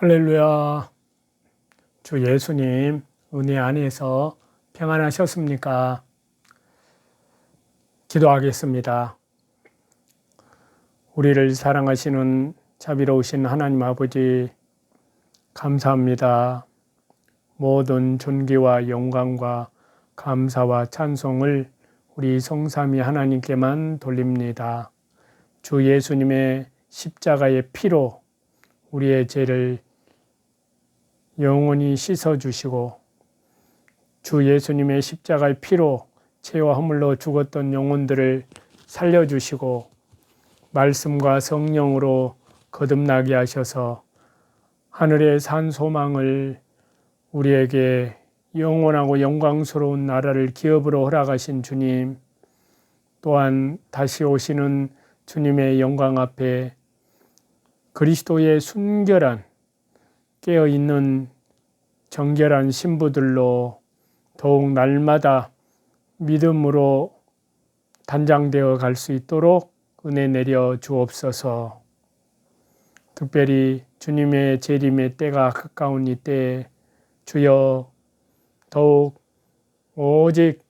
할렐루야. 주 예수님 은혜 안에서 평안하셨습니까? 기도하겠습니다. 우리를 사랑하시는 자비로우신 하나님 아버지, 감사합니다. 모든 존귀와 영광과 감사와 찬송을 우리 성삼위 하나님께만 돌립니다. 주 예수님의 십자가의 피로 우리의 죄를 영원히 씻어주시고, 주 예수님의 십자가의 피로 죄와 허물로 죽었던 영혼들을 살려주시고, 말씀과 성령으로 거듭나게 하셔서 하늘의 산 소망을 우리에게 영원하고 영광스러운 나라를 기업으로 허락하신 주님, 또한 다시 오시는 주님의 영광 앞에 그리스도의 순결한 깨어있는 정결한 신부들로 더욱 날마다 믿음으로 단장되어 갈 수 있도록 은혜 내려 주옵소서. 특별히 주님의 재림의 때가 가까운 이때에 주여 더욱 오직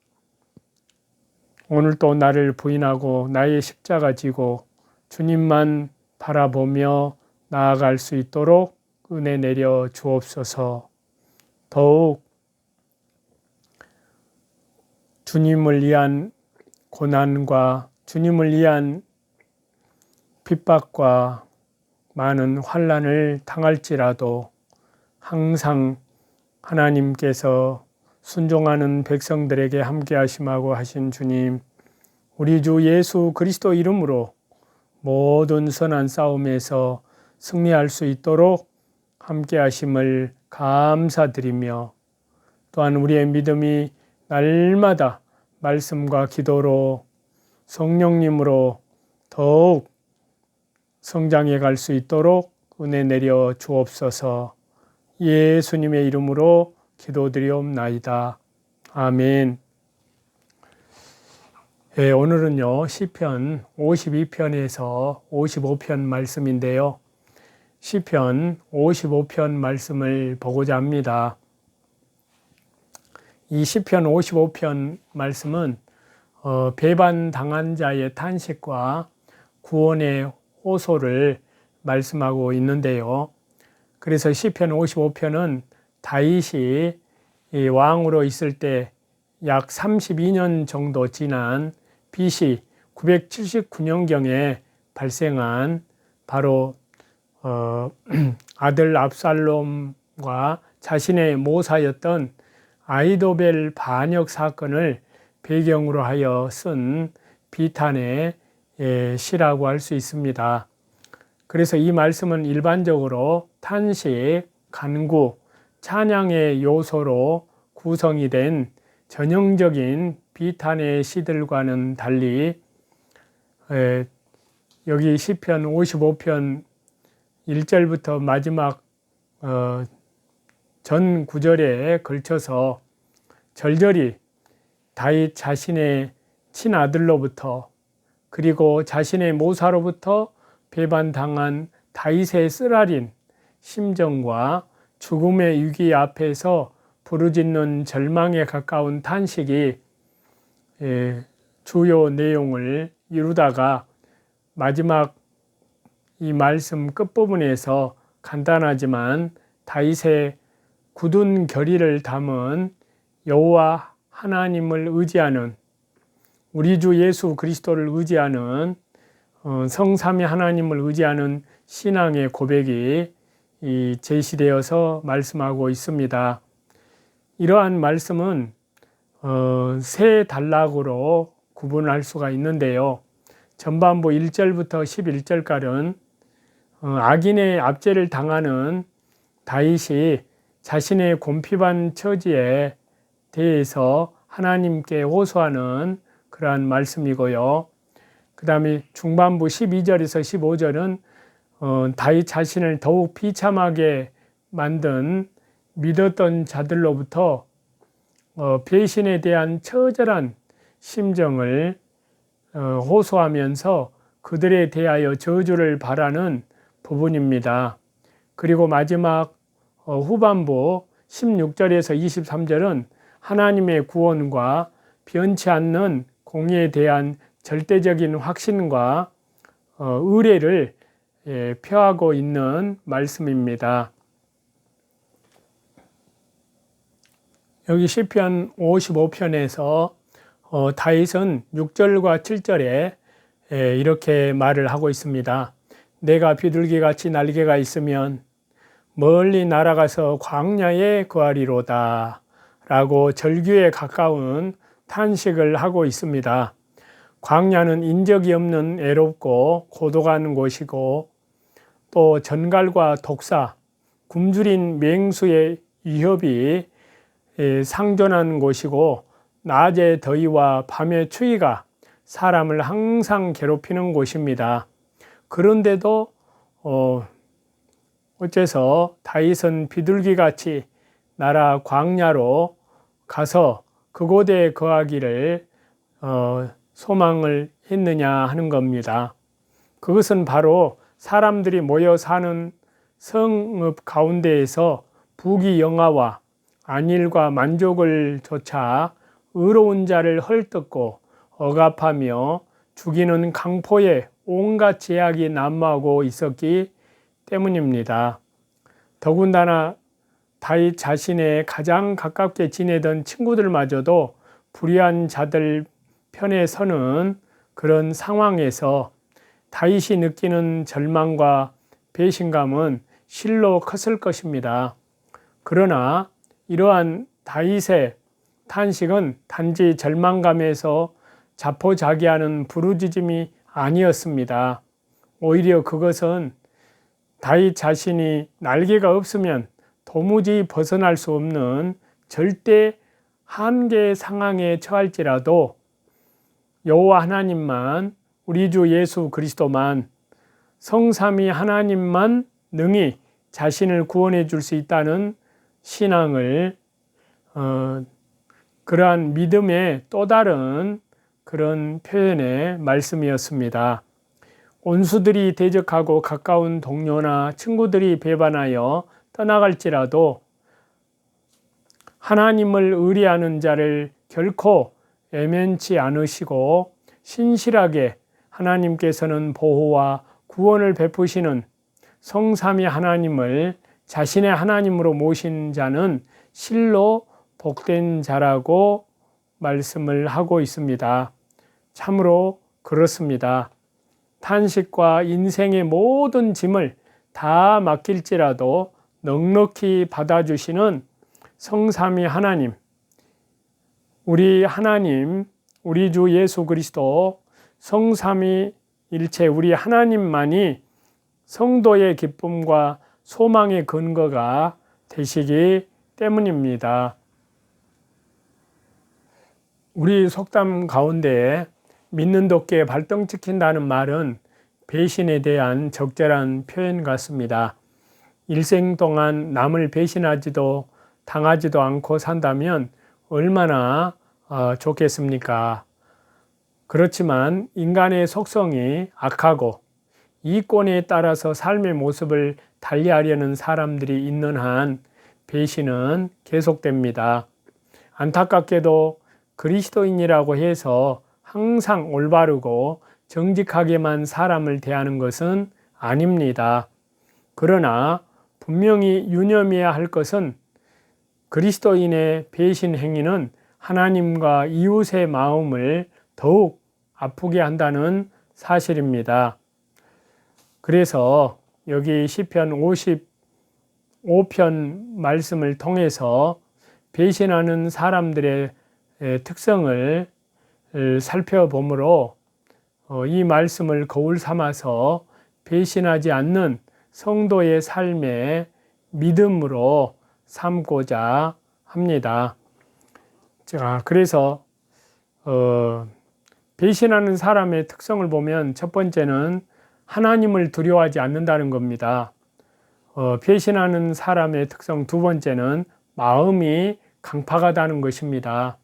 오늘도 나를 부인하고 나의 십자가 지고 주님만 바라보며 나아갈 수 있도록 은혜 내려 주옵소서. 더욱 주님을 위한 고난과 주님을 위한 핍박과 많은 환난을 당할지라도 항상 하나님께서 순종하는 백성들에게 함께 하심하고 하신 주님, 우리 주 예수 그리스도 이름으로 모든 선한 싸움에서 승리할 수 있도록 함께 하심을 감사드리며, 또한 우리의 믿음이 날마다 말씀과 기도로 성령님으로 더욱 성장해 갈 수 있도록 은혜 내려 주옵소서. 예수님의 이름으로 기도드리옵나이다. 아멘. 오늘은요, 시편 52편에서 55편 말씀인데요. 시편 55편 말씀을 보고자 합니다. 이 시편 55편 말씀은 배반당한 자의 탄식과 구원의 호소를 말씀하고 있는데요. 그래서 시편 55편은 다윗이 왕으로 있을 때 약 32년 정도 지난 BC 979년경에 발생한 바로 아들 압살롬과 자신의 모사였던 아히도벨 반역 사건을 배경으로 하여 쓴 비탄의 시라고 할 수 있습니다. 그래서 이 말씀은 일반적으로 탄식, 간구, 찬양의 요소로 구성이 된 전형적인 비탄의 시들과는 달리 여기 시편 55편 1절부터 마지막 전 구절에 걸쳐서 절절히 다윗 자신의 친아들로부터 그리고 자신의 모사로부터 배반당한 다윗의 쓰라린 심정과 죽음의 위기 앞에서 부르짖는 절망에 가까운 탄식이 주요 내용을 이루다가 마지막 이 말씀 끝부분에서 간단하지만 다윗의 굳은 결의를 담은 여호와 하나님을 의지하는, 우리 주 예수 그리스도를 의지하는, 성삼위 하나님을 의지하는 신앙의 고백이 제시되어서 말씀하고 있습니다. 이러한 말씀은 세 단락으로 구분할 수가 있는데요. 전반부 1절부터 11절까지는 악인의 압제를 당하는 다윗이 자신의 곤핍한 처지에 대해서 하나님께 호소하는 그러한 말씀이고요. 그 다음에 중반부 12절에서 15절은 다윗 자신을 더욱 비참하게 만든 믿었던 자들로부터 배신에 대한 처절한 심정을 호소하면서 그들에 대하여 저주를 바라는 부분입니다. 그리고 마지막 후반부 16절에서 23절은 하나님의 구원과 변치 않는 공의에 대한 절대적인 확신과 의뢰를 표하고 있는 말씀입니다. 여기 시편 55편에서 다윗은 6절과 7절에 이렇게 말을 하고 있습니다. 내가 비둘기같이 날개가 있으면 멀리 날아가서 광야에 거하리로다 라고 절규에 가까운 탄식을 하고 있습니다. 광야는 인적이 없는 애롭고 고독한 곳이고 또 전갈과 독사, 굶주린 맹수의 위협이 상존하는 곳이고 낮의 더위와 밤의 추위가 사람을 항상 괴롭히는 곳입니다. 그런데도 어째서 다윗은 비둘기같이 나라 광야로 가서 그곳에 거하기를 소망을 했느냐 하는 겁니다. 그것은 바로 사람들이 모여 사는 성읍 가운데에서 부귀영화와 안일과 만족을 좇아 의로운 자를 헐뜯고 억압하며 죽이는 강포에 온갖 제약이 난무하고 있었기 때문입니다. 더군다나 다윗 자신의 가장 가깝게 지내던 친구들마저도 불의한 자들 편에 서는 그런 상황에서 다윗이 느끼는 절망과 배신감은 실로 컸을 것입니다. 그러나 이러한 다윗의 탄식은 단지 절망감에서 자포자기하는 부르짖음이 아니었습니다. 오히려 그것은 다윗 자신이 날개가 없으면 도무지 벗어날 수 없는 절대 한계 상황에 처할지라도 여호와 하나님만, 우리 주 예수 그리스도만, 성삼위 하나님만 능히 자신을 구원해 줄 수 있다는 신앙을 그러한 믿음의 또 다른 그런 표현의 말씀이었습니다. 온수들이 대적하고 가까운 동료나 친구들이 배반하여 떠나갈지라도 하나님을 의뢰하는 자를 결코 애면치 않으시고 신실하게 하나님께서는 보호와 구원을 베푸시는 성삼위 하나님을 자신의 하나님으로 모신 자는 실로 복된 자라고 말씀을 하고 있습니다. 참으로 그렇습니다. 탄식과 인생의 모든 짐을 다 맡길지라도 넉넉히 받아주시는 성삼위 하나님, 우리 하나님, 우리 주 예수 그리스도 성삼위일체 우리 하나님만이 성도의 기쁨과 소망의 근거가 되시기 때문입니다. 우리 속담 가운데 믿는 덕에 발등 찍힌다는 말은 배신에 대한 적절한 표현 같습니다. 일생 동안 남을 배신하지도 당하지도 않고 산다면 얼마나 좋겠습니까? 그렇지만 인간의 속성이 악하고 이권에 따라서 삶의 모습을 달리하려는 사람들이 있는 한 배신은 계속됩니다. 안타깝게도 그리스도인이라고 해서 항상 올바르고 정직하게만 사람을 대하는 것은 아닙니다. 그러나 분명히 유념해야 할 것은 그리스도인의 배신 행위는 하나님과 이웃의 마음을 더욱 아프게 한다는 사실입니다. 그래서 여기 시편 55편 말씀을 통해서 배신하는 사람들의 특성을 살펴보므로 이 말씀을 거울 삼아서 배신하지 않는 성도의 삶의 믿음으로 삼고자 합니다. 자, 그래서 배신하는 사람의 특성을 보면 첫 번째는 하나님을 두려워하지 않는다는 겁니다. 배신하는 사람의 특성 두 번째는 마음이 강팍하다는 것입니다.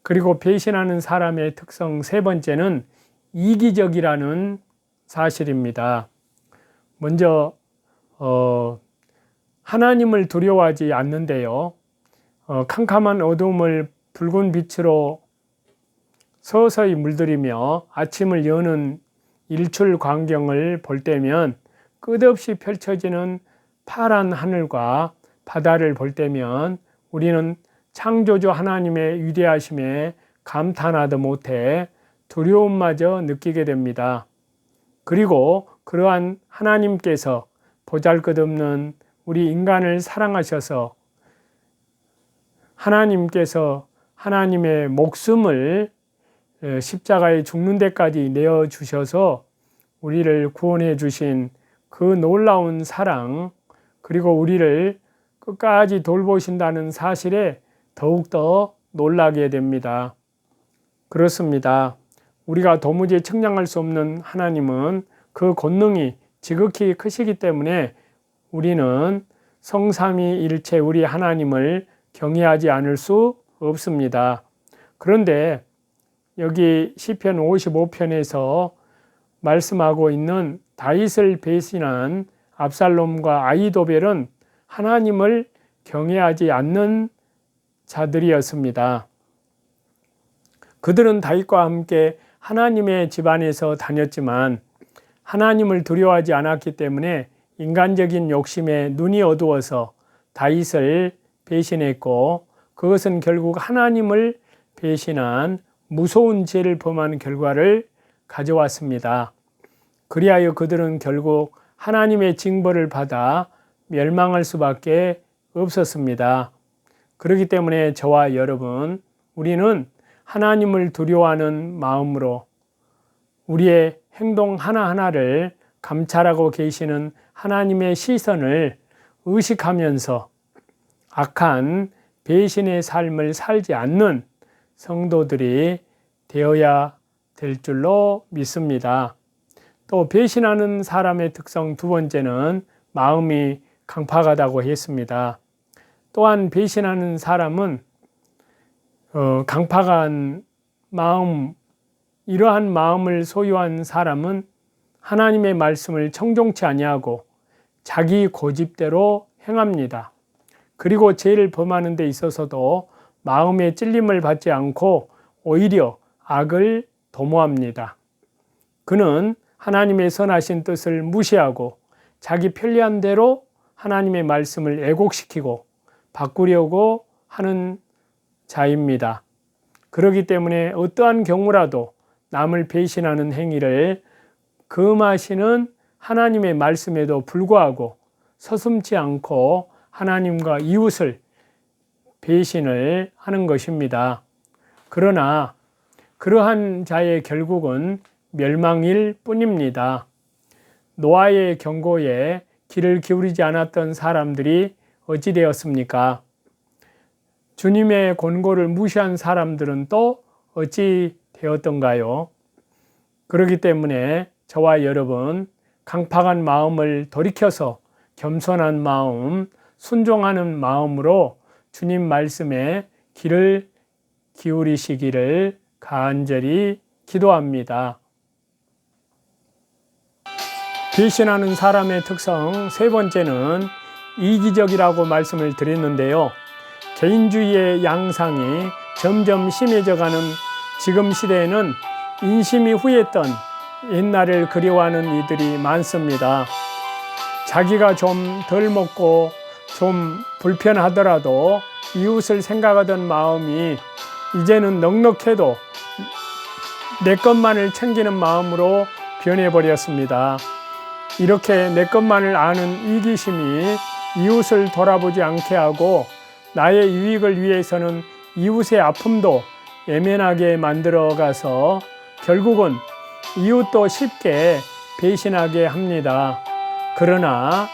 그리고 배신하는 사람의 특성 세 번째는 이기적이라는 사실입니다. 먼저 하나님을 두려워하지 않는데요. 캄캄한 어둠을 붉은 빛으로 서서히 물들이며 아침을 여는 일출 광경을 볼 때면, 끝없이 펼쳐지는 파란 하늘과 바다를 볼 때면 우리는 창조주 하나님의 위대하심에 감탄하다 못해 두려움마저 느끼게 됩니다. 그리고 그러한 하나님께서 보잘것없는 우리 인간을 사랑하셔서 하나님께서 하나님의 목숨을 십자가에 죽는 데까지 내어주셔서 우리를 구원해 주신 그 놀라운 사랑, 그리고 우리를 끝까지 돌보신다는 사실에 더욱더 놀라게 됩니다. 그렇습니다. 우리가 도무지 측량할 수 없는 하나님은 그 권능이 지극히 크시기 때문에 우리는 성삼위일체 우리 하나님을 경외하지 않을 수 없습니다. 그런데 여기 시편 55편에서 말씀하고 있는 다윗을 배신한 압살롬과 아히도벨은 하나님을 경외하지 않는 자들이었습니다. 그들은 다윗과 함께 하나님의 집안에서 다녔지만 하나님을 두려워하지 않았기 때문에 인간적인 욕심에 눈이 어두워서 다윗을 배신했고, 그것은 결국 하나님을 배신한 무서운 죄를 범한 결과를 가져왔습니다. 그리하여 그들은 결국 하나님의 징벌을 받아 멸망할 수밖에 없었습니다. 그렇기 때문에 저와 여러분, 우리는 하나님을 두려워하는 마음으로 우리의 행동 하나하나를 감찰하고 계시는 하나님의 시선을 의식하면서 악한 배신의 삶을 살지 않는 성도들이 되어야 될 줄로 믿습니다. 또 배신하는 사람의 특성 두 번째는 마음이 강팍하다고 했습니다. 또한 배신하는 사람은 강팍한 마음, 이러한 마음을 소유한 사람은 하나님의 말씀을 청종치 아니하고 자기 고집대로 행합니다. 그리고 죄를 범하는 데 있어서도 마음의 찔림을 받지 않고 오히려 악을 도모합니다. 그는 하나님의 선하신 뜻을 무시하고 자기 편리한 대로 하나님의 말씀을 왜곡시키고 바꾸려고 하는 자입니다. 그렇기 때문에 어떠한 경우라도 남을 배신하는 행위를 금하시는 하나님의 말씀에도 불구하고 서슴지 않고 하나님과 이웃을 배신을 하는 것입니다. 그러나 그러한 자의 결국은 멸망일 뿐입니다. 노아의 경고에 귀를 기울이지 않았던 사람들이 어찌 되었습니까? 주님의 권고를 무시한 사람들은 또 어찌 되었던가요? 그렇기 때문에 저와 여러분, 강팍한 마음을 돌이켜서 겸손한 마음, 순종하는 마음으로 주님 말씀에 귀를 기울이시기를 간절히 기도합니다. 배신하는 사람의 특성 세 번째는 이기적이라고 말씀을 드렸는데요. 개인주의의 양상이 점점 심해져가는 지금 시대에는 인심이 후했던 옛날을 그리워하는 이들이 많습니다. 자기가 좀 덜 먹고 좀 불편하더라도 이웃을 생각하던 마음이 이제는 넉넉해도 내 것만을 챙기는 마음으로 변해버렸습니다. 이렇게 내 것만을 아는 이기심이 이웃을 돌아보지 않게 하고 나의 유익을 위해서는 이웃의 아픔도 예민하게 만들어가서 결국은 이웃도 쉽게 배신하게 합니다. 그러나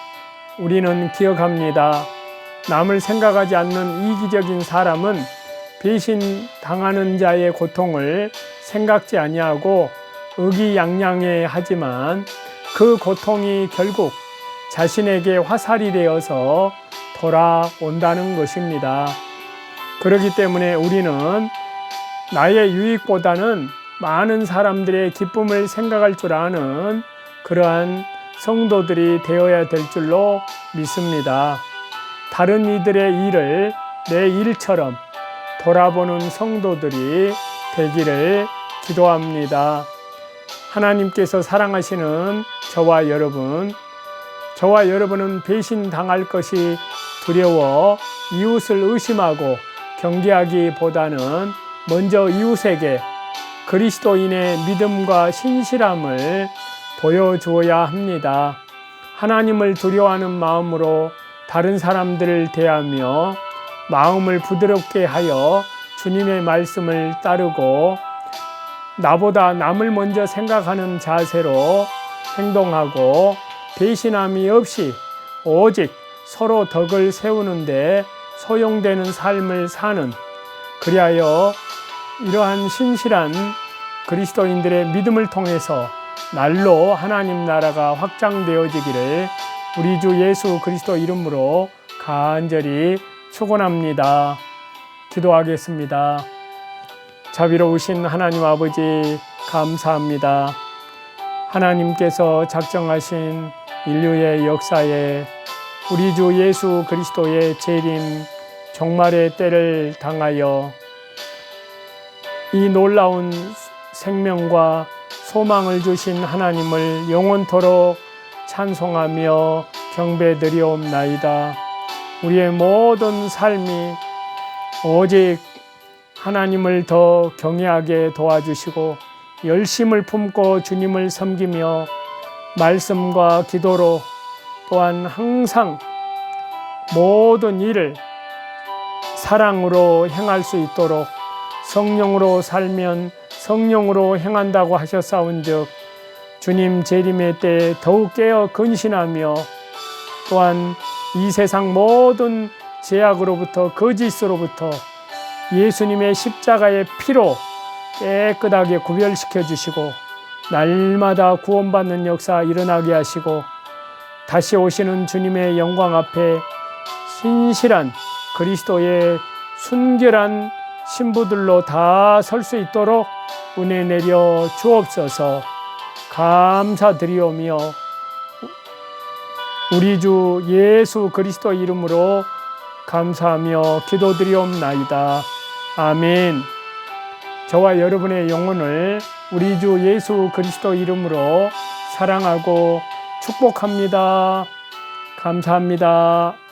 우리는 기억합니다. 남을 생각하지 않는 이기적인 사람은 배신당하는 자의 고통을 생각지 아니하고 의기양양해 하지만 그 고통이 결국 자신에게 화살이 되어서 돌아온다는 것입니다. 그렇기 때문에 우리는 나의 유익보다는 많은 사람들의 기쁨을 생각할 줄 아는 그러한 성도들이 되어야 될 줄로 믿습니다. 다른 이들의 일을 내 일처럼 돌아보는 성도들이 되기를 기도합니다. 하나님께서 사랑하시는 저와 여러분은 배신당할 것이 두려워 이웃을 의심하고 경계하기보다는 먼저 이웃에게 그리스도인의 믿음과 신실함을 보여주어야 합니다. 하나님을 두려워하는 마음으로 다른 사람들을 대하며 마음을 부드럽게 하여 주님의 말씀을 따르고 나보다 남을 먼저 생각하는 자세로 행동하고 배신함이 없이 오직 서로 덕을 세우는데 소용되는 삶을 사는, 그리하여 이러한 신실한 그리스도인들의 믿음을 통해서 날로 하나님 나라가 확장되어지기를 우리 주 예수 그리스도 이름으로 간절히 축원합니다. 기도하겠습니다. 자비로우신 하나님 아버지, 감사합니다. 하나님께서 작정하신 인류의 역사에 우리 주 예수 그리스도의 재림 종말의 때를 당하여 이 놀라운 생명과 소망을 주신 하나님을 영원토록 찬송하며 경배드리옵나이다. 우리의 모든 삶이 오직 하나님을 더 경외하게 도와주시고 열심을 품고 주님을 섬기며 말씀과 기도로 또한 항상 모든 일을 사랑으로 행할 수 있도록 성령으로 살면 성령으로 행한다고 하셨사온즉 주님 재림의 때에 더욱 깨어 근신하며 또한 이 세상 모든 죄악으로부터 거짓으로부터 예수님의 십자가의 피로 깨끗하게 구별시켜 주시고 날마다 구원받는 역사 일어나게 하시고 다시 오시는 주님의 영광 앞에 신실한 그리스도의 순결한 신부들로 다 설 수 있도록 은혜 내려 주옵소서. 감사드리오며 우리 주 예수 그리스도 이름으로 감사하며 기도드리옵나이다. 아멘. 저와 여러분의 영혼을 우리 주 예수 그리스도 이름으로 사랑하고 축복합니다. 감사합니다.